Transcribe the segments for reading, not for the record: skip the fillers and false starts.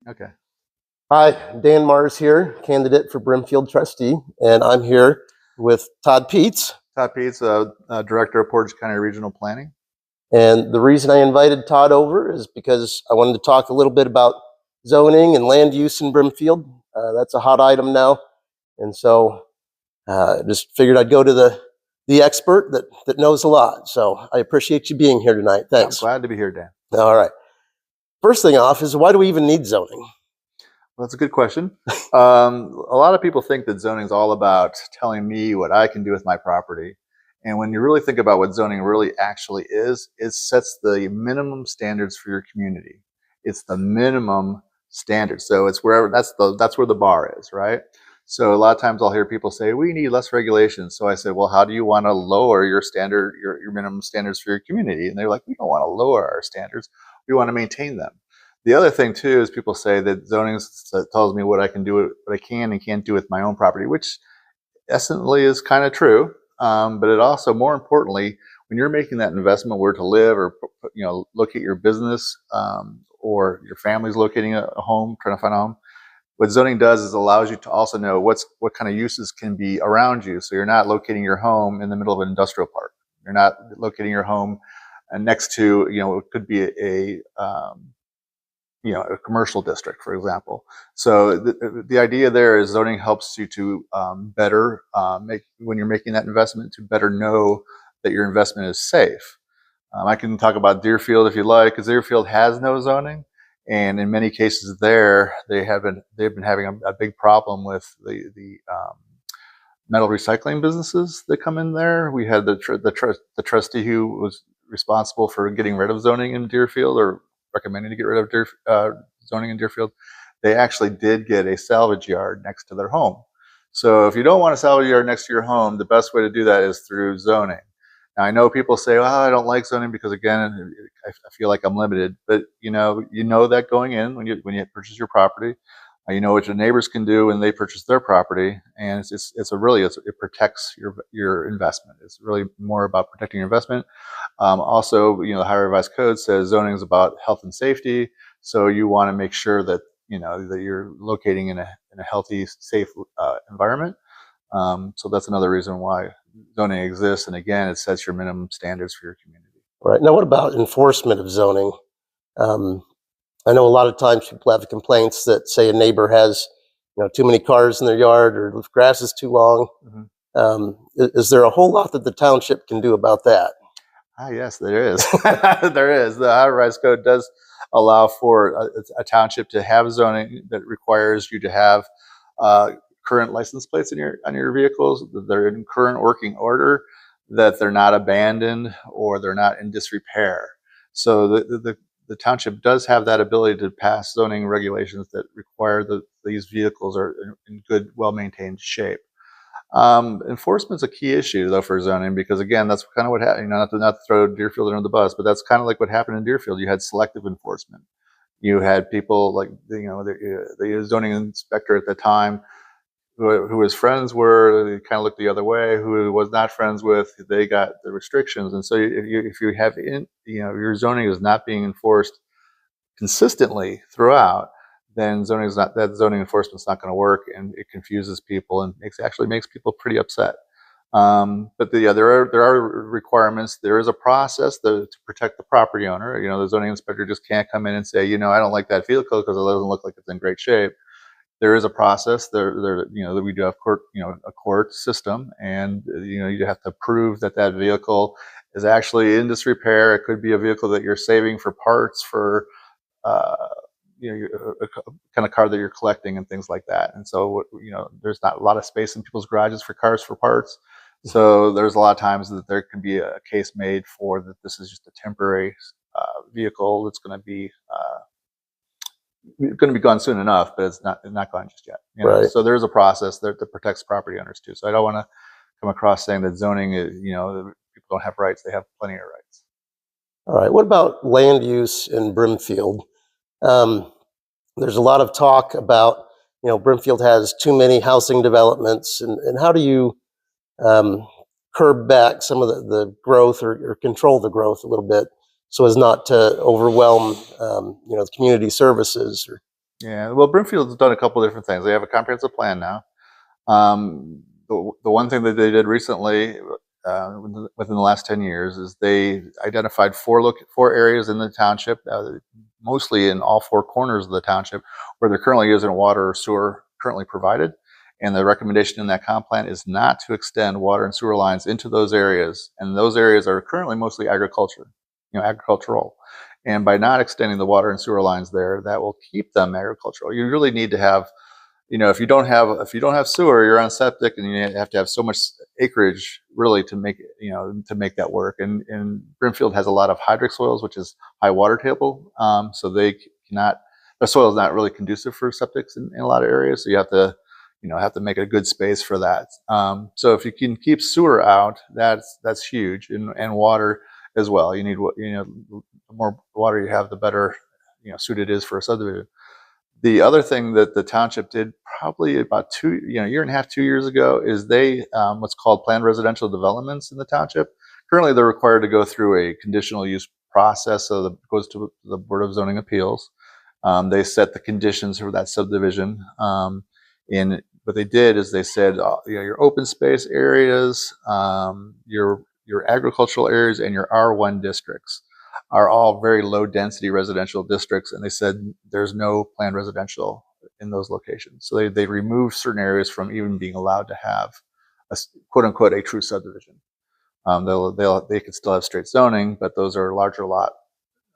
Okay. Hi, Dan Mars here, candidate for Brimfield trustee, and I'm here with Todd Peetz. Todd Peetz, Director of Portage County Regional Planning. And the reason I invited Todd over is because I wanted to talk a little bit about zoning and land use in Brimfield. That's a hot item now. And so just figured I'd go to the expert that knows a lot. So I appreciate you being here tonight. Thanks. I'm glad to be here, Dan. All right. First thing off is, why do we even need zoning? Well, that's a good question. A lot of people think that zoning is all about telling me what I can do with my property. And when you really think about what zoning really actually is, it sets the minimum standards for your community. It's the minimum standard. So it's wherever that's where the bar is, right? So a lot of times I'll hear people say, we need less regulations. So I say, well, how do you want to lower your standard, your minimum standards for your community? And they're like, we don't want to lower our standards. We want to maintain them. The other thing too is people say that zoning tells me what I can do, what I can and can't do with my own property, which essentially is kind of true. But it also, more importantly, when you're making that investment where to live, or locate your business, or your family's locating a home, trying to find a home, what zoning does is allows you to also know what kind of uses can be around you. So you're not locating your home in the middle of an industrial park. You're not locating your home next to, it could be a commercial district, for example. So the idea there is zoning helps you to better when you're making that investment, to better know that your investment is safe. I can talk about Deerfield if you like, because Deerfield has no zoning, and in many cases there they've been having a big problem with the metal recycling businesses that come in there. We had the trustee who was responsible for getting rid of zoning in Deerfield, or recommending to get rid of zoning in Deerfield. They actually did get a salvage yard next to their home. So if you don't want a salvage yard next to your home, the best way to do that is through zoning. Now, I know people say, well, I don't like zoning because, again, I feel like I'm limited. But you know that going in, when you purchase your property, you know what your neighbors can do when they purchase their property, and it protects your investment. It's really more about protecting your investment. Also, the Ohio Revised Code says zoning is about health and safety, so you want to make sure that that you're locating in a healthy, safe environment. So that's another reason why zoning exists, and again, it sets your minimum standards for your community. Right. Now, what about enforcement of zoning? I know a lot of times people have complaints that, say, a neighbor has too many cars in their yard, or the grass is too long. Mm-hmm. Is there a whole lot that the township can do about that? Yes, there is. There is. The Ohio Revised Code does allow for a township to have zoning that requires you to have current license plates on your vehicles, that they're in current working order, that they're not abandoned, or they're not in disrepair. So the township does have that ability to pass zoning regulations that require that these vehicles are in good, well-maintained shape. Enforcement's a key issue, though, for zoning, because again, that's kind of what happened. Not to throw Deerfield under the bus, but that's kind of like what happened in Deerfield. You had selective enforcement. You had people like the zoning inspector at the time, who his friends were, they kind of looked the other way. Who was not friends with, they got the restrictions. And so if you have your zoning is not being enforced consistently throughout, then zoning enforcement is not going to work, and it confuses people and actually makes people pretty upset. But there are requirements. There is a process to protect the property owner. The zoning inspector just can't come in and say, I don't like that vehicle because it doesn't look like it's in great shape. There is a process. That we do have a court system, and you have to prove that vehicle is actually in disrepair. It could be a vehicle that you're saving for parts for. A kind of car that you're collecting and things like that. And so, there's not a lot of space in people's garages for cars for parts. So there's a lot of times that there can be a case made for that this is just a temporary vehicle that's going to be gone soon enough, but it's not gone just yet. Right. So there's a process there that protects property owners too. So I don't want to come across saying that zoning is, people don't have rights. They have plenty of rights. All right. What about land use in Brimfield? There's a lot of talk about, Brimfield has too many housing developments, and how do you curb back some of the growth, or control the growth a little bit, so as not to overwhelm, the community services? Yeah, well, Brimfield's done a couple different things. They have a comprehensive plan now. The one thing that they did recently, within the last 10 years, is they identified four areas in the township, mostly in all four corners of the township, where there currently isn't water or sewer currently provided. And the recommendation in that comp plan is not to extend water and sewer lines into those areas. And those areas are currently mostly agricultural. And by not extending the water and sewer lines there, that will keep them agricultural. You really need to have, if you don't have sewer, you're on septic, and you have to have so much acreage really to make that work. And Brimfield has a lot of hydric soils, which is high water table, so the soil is not really conducive for septics in a lot of areas. So you have to make a good space for that. So if you can keep sewer out, that's huge, and water as well. The more water you have, the better suited it is for a subdivision. The other thing that the township did probably about year and a half, 2 years ago, is they what's called planned residential developments in the township. Currently, they're required to go through a conditional use process, so that goes to the Board of Zoning Appeals. They set the conditions for that subdivision. And what they did is they said, your open space areas, your agricultural areas, and your R1 districts are all very low density residential districts, and they said there's no planned residential in those locations. So they removed certain areas from even being allowed to have a quote unquote a true subdivision. They could still have straight zoning, but those are larger lot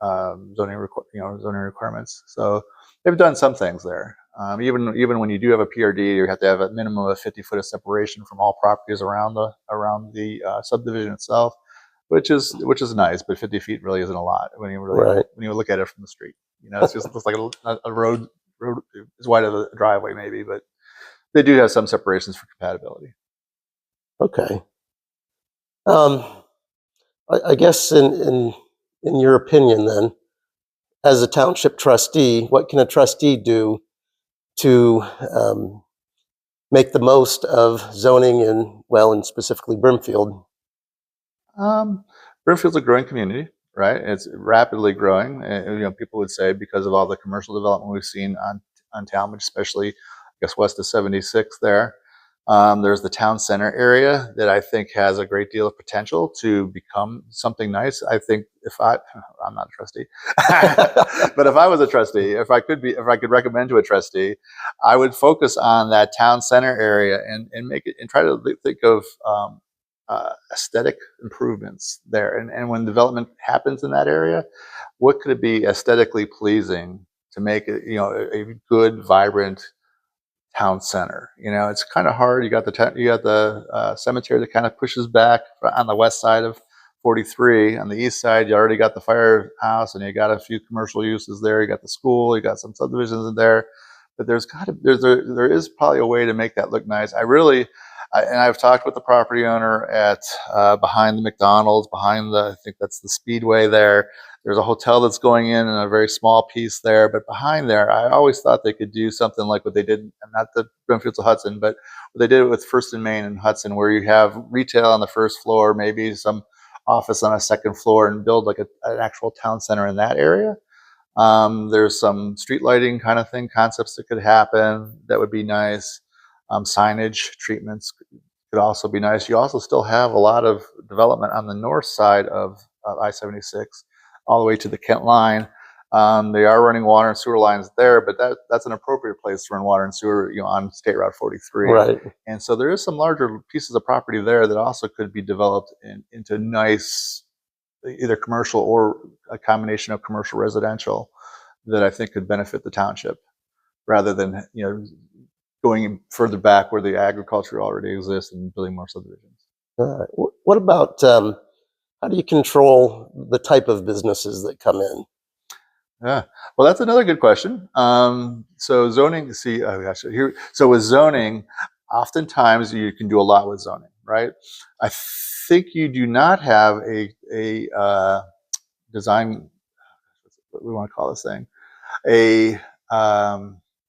zoning requirements. So they've done some things there. Even when you do have a PRD, you have to have a minimum of 50 foot of separation from all properties around the subdivision itself, which is nice. But 50 feet really isn't a lot when you look at it from the street. It's just looks like a road as wide as a driveway maybe, but they do have some separations for compatibility. Okay. I guess in your opinion, then, as a township trustee, what can a trustee do to make the most of zoning and specifically Brimfield? Brimfield's a growing community, right? It's rapidly growing. And, people would say because of all the commercial development we've seen on Talmadge, especially, I guess, west of 76 there. There's the town center area that I think has a great deal of potential to become something nice. I think I'm not a trustee, but if I was a trustee, if I could recommend to a trustee, I would focus on that town center area and make it, and try to think of aesthetic improvements there. And when development happens in that area, what could it be aesthetically pleasing to make it, a good, vibrant town center? It's kind of hard. You got the cemetery that kind of pushes back on the west side of 43. On the east side, you already got the firehouse, and you got a few commercial uses there. You got the school. You got some subdivisions in there. But there is probably a way to make that look nice. And I've talked with the property owner at behind the McDonald's, I think that's the Speedway there. There's a hotel that's going in a very small piece there, but behind there, I always thought they could do something like what they did, not the Brimfields of Hudson, but what they did with First and Main and Hudson, where you have retail on the first floor, maybe some office on a second floor, and build like an actual town center in that area. There's some street lighting kind of thing, concepts that could happen that would be nice. Signage treatments could also be nice. You also still have a lot of development on the north side of I-76, all the way to the Kent line. They are running water and sewer lines there, but that's an appropriate place to run water and sewer, on State Route 43. Right. And so there is some larger pieces of property there that also could be developed into nice, either commercial or a combination of commercial residential, that I think could benefit the township, rather than going further back where the agriculture already exists and building more subdivisions. What about how do you control the type of businesses that come in? Yeah, well, that's another good question. So zoning, so with zoning, oftentimes you can do a lot with zoning, right? I think you do not have a design, what we want to call this thing, a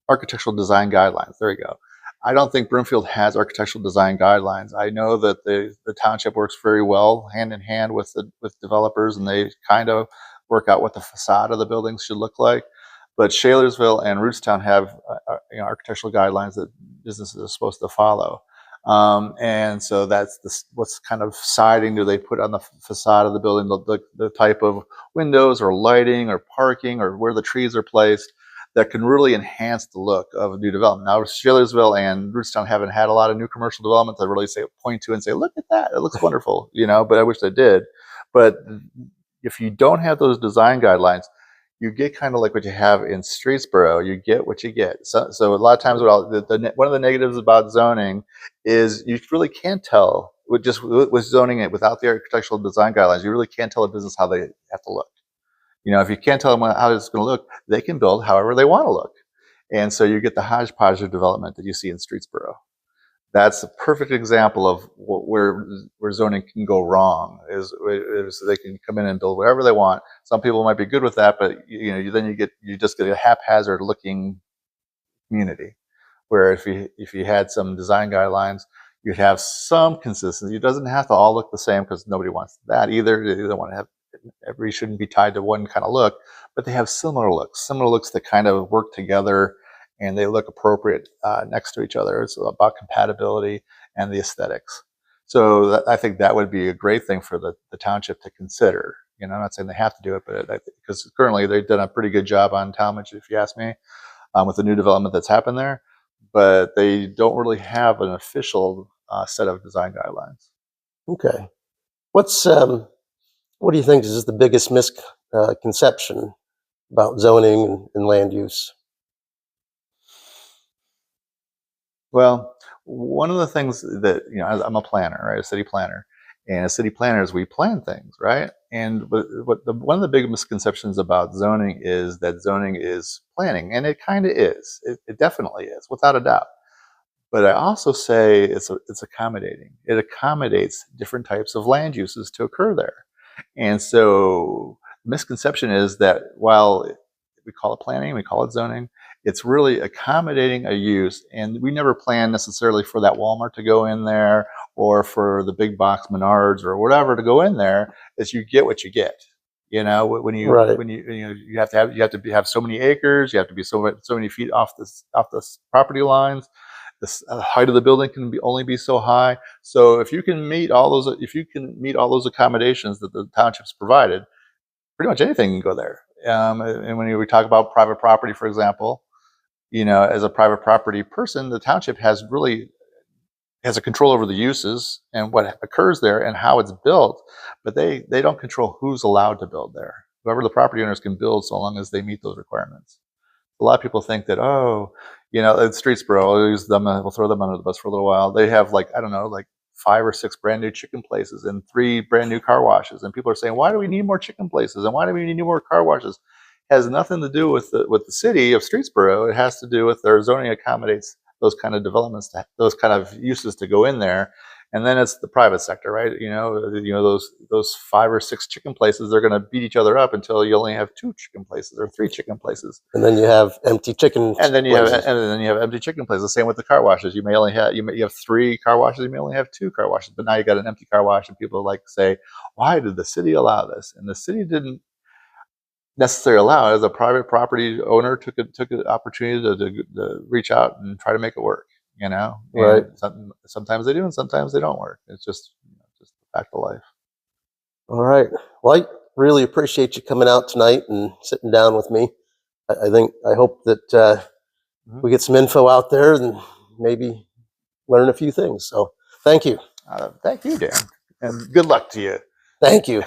architectural design guidelines. There you go. I don't think Brimfield has architectural design guidelines. I know that the township works very well hand in hand with developers, and they kind of work out what the facade of the buildings should look like. But Shalersville and Rootstown have architectural guidelines that businesses are supposed to follow. And so that's what's kind of siding do they put on the facade of the building, the type of windows or lighting or parking or where the trees are placed that can really enhance the look of a new development. Now, Shalersville and Rootstown haven't had a lot of new commercial development that really point to and say, look at that, it looks wonderful, but I wish they did. But if you don't have those design guidelines, you get kind of like what you have in Streetsboro. You get what you get. So a lot of times, one of the negatives about zoning is you really can't tell with zoning it without the architectural design guidelines. You really can't tell a business how they have to look. If you can't tell them how it's going to look, they can build however they want to look, and so you get the hodgepodge of development that you see in Streetsboro. That's a perfect example of where zoning can go wrong. Is they can come in and build whatever they want. Some people might be good with that, but you just get a haphazard looking community. Where if you had some design guidelines, you'd have some consistency. It doesn't have to all look the same because nobody wants that either. They don't want to have everybody shouldn't be tied to one kind of look, but they have similar looks that kind of work together. And they look appropriate next to each other. It's about compatibility and the aesthetics. So I think that would be a great thing for the township to consider. I'm not saying they have to do it, but because currently they've done a pretty good job on Talmadge, if you ask me, with the new development that's happened there. But they don't really have an official set of design guidelines. Okay. What do you think is the biggest misconception about zoning and land use? Well, one of the things that, I'm a planner, right? A city planner. And as city planners, we plan things, right? And one of the big misconceptions about zoning is that zoning is planning. And it kind of is. It definitely is, without a doubt. But I also say it's accommodating. It accommodates different types of land uses to occur there. And so the misconception is that while we call it planning, we call it zoning, it's really accommodating a use. And we never plan necessarily for that Walmart to go in there or for the big box Menards or whatever to go in there. Is you get what you get. When you Right. you have to have so many acres, you have to be so many feet off the property lines. The height of the building can only be so high. So if you can meet all those accommodations that the township's provided, pretty much anything can go there. And when we talk about private property, for example, as a private property person, the township has a control over the uses and what occurs there and how it's built, but they don't control who's allowed to build there. Whoever the property owners can build so long as they meet those requirements. A lot of people think that, at Streetsboro, we'll throw them under the bus for a little while. They have 5 or 6 brand new chicken places and 3 brand new car washes. And people are saying, why do we need more chicken places? And why do we need more car washes? It has nothing to do with the city of Streetsboro. It has to do with their zoning accommodates those kind of developments, those kind of uses to go in there. And then it's the private sector, right? Those 5 or 6 chicken places, they're going to beat each other up until you only have 2 chicken places or 3 chicken places. And then you have empty chicken And then you places. have empty chicken places. Same with the car washes. You have 3 car washes. You may only have 2 car washes. But now you got an empty car wash, and people say, "Why did the city allow this?" And the city didn't necessarily allow it. As a private property owner, took an opportunity to reach out and try to make it work. Right. Sometimes they do, and sometimes they don't work. It's just a fact of life. All right. Well, I really appreciate you coming out tonight and sitting down with me. I hope that we get some info out there and maybe learn a few things. So thank you. Thank you, Dan, and good luck to you. Thank you.